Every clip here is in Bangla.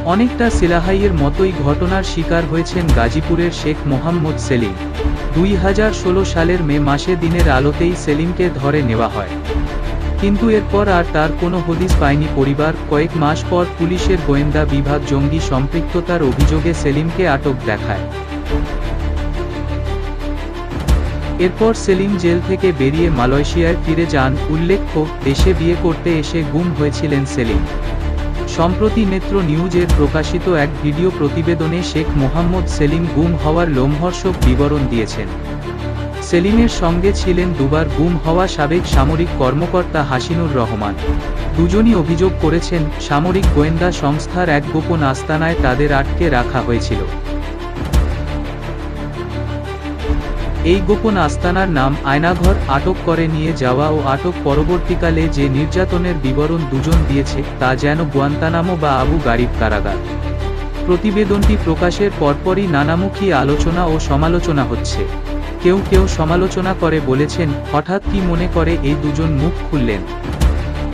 অনেকটা সিলাহাইয়ের মতোই ঘটনার শিকার হয়েছেন গাজীপুরের শেখ মোহাম্মদ সেলিম। 2016 সালের মে মাসে দিনের আলোতেই সেলিমকে ধরে নেওয়া হয়, কিন্তু এরপর আর তার কোনো হদিস পায়নি পরিবার। কয়েক মাস পর পুলিশের গোয়েন্দা বিভাগ জঙ্গি সম্পৃক্ততার অভিযোগে সেলিমকে আটক দেখায়। এরপর সেলিম জেল থেকে বেরিয়ে মালয়েশিয়ায় ফিরে যান। উল্লেখ্য, দেশে বিয়ে করতে এসে গুম হয়েছিলেন সেলিম। সম্প্রতি নেত্র নিউজের প্রকাশিত এক ভিডিও প্রতিবেদনে শেখ মোহাম্মদ সেলিম গুম হওয়ার লোমহর্ষক বিবরণ দিয়েছেন। সেলিমের সঙ্গে ছিলেন দুবার গুম হওয়া সাবেক সামরিক কর্মকর্তা হাসিনুর রহমান। দুজনই অভিযোগ করেছেন, সামরিক গোয়েন্দা সংস্থার এক গোপন আস্তানায় তাদের আটকে রাখা হয়েছিল। এই গোপন আস্তানার নাম আয়নাঘর। আটক করে নিয়ে যাওয়া ও আটক পরবর্তীকালে যে নির্যাতনের বিবরণ দুজন দিয়েছে, তা যেন গুয়ান্তানামো বা আবু গারিব কারাগার। প্রতিবেদনটি প্রকাশের পরপরই নানামুখী আলোচনা ও সমালোচনা হচ্ছে। কেউ কেউ সমালোচনা করে বলেছেন, হঠাৎ কি মনে করে এই দুজন মুখ খুললেন?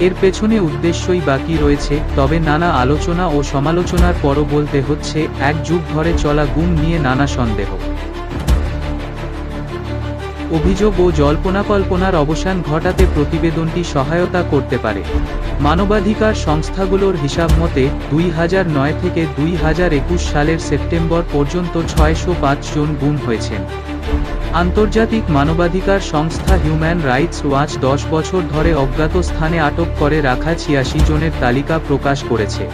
এর পেছনে উদ্দেশ্যই বাকি রয়েছে। তবে নানা আলোচনা ও সমালোচনার পরও বলতে হচ্ছে, এক যুগ ধরে চলা গুম নিয়ে নানা সন্দেহ, অভিযোগ ও জল্পনা-কল্পনার অবসান ঘটাতে প্রতিবেদনটি সহায়তা করতে পারে। মানবাধিকার সংস্থাগুলোর হিসাব মতে 2009 থেকে 2021 সালের সেপ্টেম্বর পর্যন্ত 605 জন গুম হয়েছেন। আন্তর্জাতিক মানবাধিকার সংস্থা হিউম্যান রাইটস ওয়াচ 10 বছর ধরে অজ্ঞাত স্থানে আটক করে রাখা 86 জনের তালিকা প্রকাশ করেছে।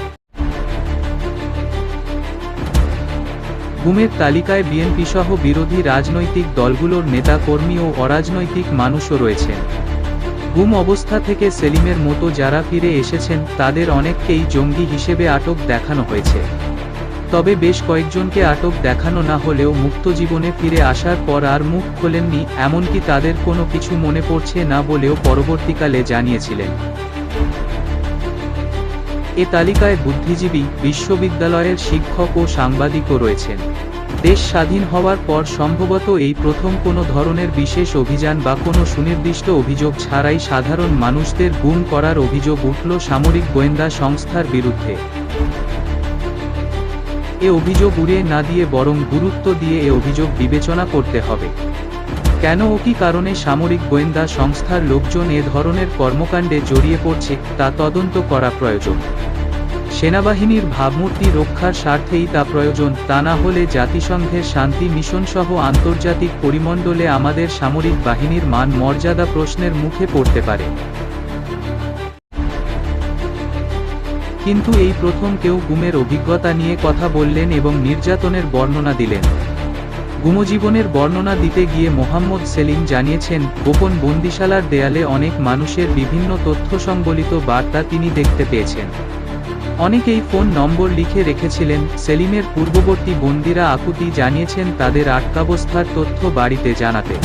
গুমের তালিকায় বিএনপিসহ বিরোধী রাজনৈতিক দলগুলোর নেতা কর্মী ও অরাজনৈতিক মানুষও রয়েছেন। গুম অবস্থা থেকে সেলিমের মতো যারা ফিরে এসেছেন, তাদের অনেককেই জঙ্গি হিসেবে আটক দেখানো হয়েছে। তবে বেশ কয়েকজনকে আটক দেখানো না হলেও মুক্ত জীবনে ফিরে আসার পর আর মুখ খোলেননি, এমনকি তাদের কোনো কিছু মনে পড়ছে না বলেও পরবর্তীকালে জানিয়েছিলেন। এ তালিকায় বুদ্ধিজীবী, বিশ্ববিদ্যালয়ের শিক্ষক ও সাংবাদিকও রয়েছেন। দেশ স্বাধীন হওয়ার পর সম্ভবত এই প্রথম কোনো ধরনের বিশেষ অভিযান বা কোনো সুনির্দিষ্ট অভিযোগ ছাড়াই সাধারণ মানুষদের গুম করার অভিযোগ উঠল সামরিক গোয়েন্দা সংস্থার বিরুদ্ধে। এ অভিযোগ উড়িয়ে না দিয়ে বরং গুরুত্ব দিয়ে এ অভিযোগ বিবেচনা করতে হবে। কেন ও কী কারণে সামরিক গোয়েন্দা সংস্থার লোকজন এ ধরনের কর্মকাণ্ডে জড়িয়ে পড়ছে, তা তদন্ত করা প্রয়োজন। সেনাবাহিনীর ভাবমূর্তি রক্ষার স্বার্থেই তা প্রয়োজন। তা না হলে জাতিসংঘের শান্তি মিশনসহ আন্তর্জাতিক পরিমণ্ডলে আমাদের সামরিক বাহিনীর মান মর্যাদা প্রশ্নের মুখে পড়তে পারে। কিন্তু এই প্রথম কেউ গুমের অভিজ্ঞতা নিয়ে কথা বললেন এবং নির্যাতনের বর্ণনা দিলেন। গুমজীবনের বর্ণনা দিতে গিয়ে মোহাম্মদ সেলিম জানিয়েছেন, গোপন বন্দিশালার দেয়ালে অনেক মানুষের বিভিন্ন তথ্য সংবলিত বার্তা তিনি দেখতে পেয়েছেন। অনেকেই ফোন নম্বর লিখে রেখেছিলেন। সেলিমের পূর্ববর্তী বন্দিরা আকুতি জানিয়েছেন তাদের আটকাবস্থার তথ্য বাড়িতে জানাতে।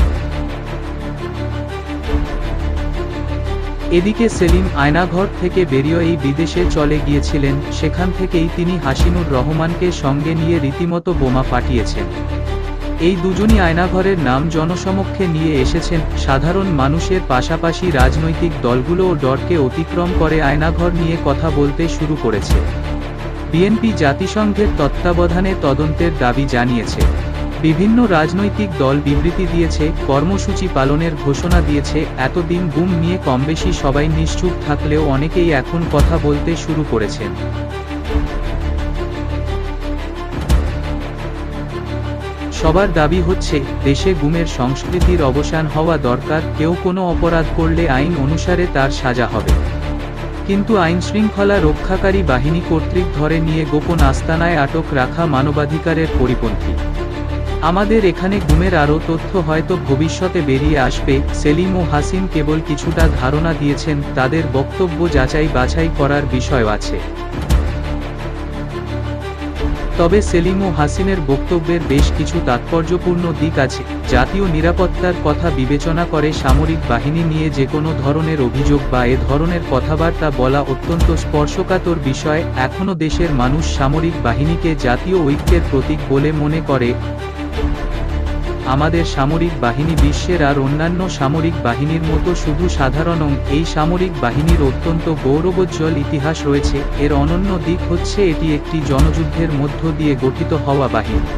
এদিকে সেলিম আয়নাঘর থেকে বেরিয়ে বিদেশে চলে গিয়েছিলেন। সেখান থেকেই তিনি হাসিনুর রহমানকে সঙ্গে নিয়ে রীতিমতো বোমা ফাটিয়েছেন। এই দুজনই আয়নাঘরের নাম জনসমক্ষে নিয়ে এসেছেন। সাধারণ মানুষের পাশাপাশি রাজনৈতিক দলগুলোও ডরকে অতিক্রম করে আয়নাঘর নিয়ে কথা বলতে শুরু করেছে। বিএনপি জাতিসংঘের তত্ত্বাবধানে তদন্তের দাবি জানিয়েছে। বিভিন্ন রাজনৈতিক দল বিবৃতি দিয়েছে, কর্মসূচি পালনের ঘোষণা দিয়েছে। এতদিন গুম নিয়ে কমবেশি সবাই নিশ্চুপ থাকলেও অনেকেই এখন কথা বলতে শুরু করেছেন। সবার দাবি হচ্ছে, দেশে গুমের সংস্কৃতির অবসান হওয়া দরকার। কেউ কোনো অপরাধ করলে আইন অনুসারে তার সাজা হবে, কিন্তু আইনশৃঙ্খলা রক্ষাকারী বাহিনী কর্তৃক ধরে নিয়ে গোপন আস্তানায় আটক রাখা মানবাধিকারের পরিপন্থী। আমাদের এখানে গুমের আরও তথ্য হয়তো ভবিষ্যতে বেরিয়ে আসবে। সেলিম ও হাসিন কেবল কিছুটা ধারণা দিয়েছেন, তাদের বক্তব্য যাচাই বাছাই করার বিষয় আছে। তবে সেলিম ও হাসিনের বক্তব্যের বেশ কিছু তাৎপর্যপূর্ণ দিক আছে। জাতীয় নিরাপত্তার কথা বিবেচনা করে সামরিক বাহিনী নিয়ে যে কোনো ধরনের অভিযোগ বা এ ধরনের কথাবার্তা বলা অত্যন্ত স্পর্শকাতর বিষয়। এখনও দেশের মানুষ সামরিক বাহিনীকে জাতীয় ঐক্যের প্রতীক বলে মনে করে। আমাদের সামরিক বাহিনী বিশ্বের আর অন্যান্য সামরিক বাহিনীর মতো শুধু সাধারণ এই সামরিক বাহিনীর অত্যন্ত গৌরবোজ্জ্বল ইতিহাস রয়েছে। এর অনন্য দিক হচ্ছে এটি একটি জনযুদ্ধের মধ্য দিয়ে গঠিত হওয়া বাহিনী।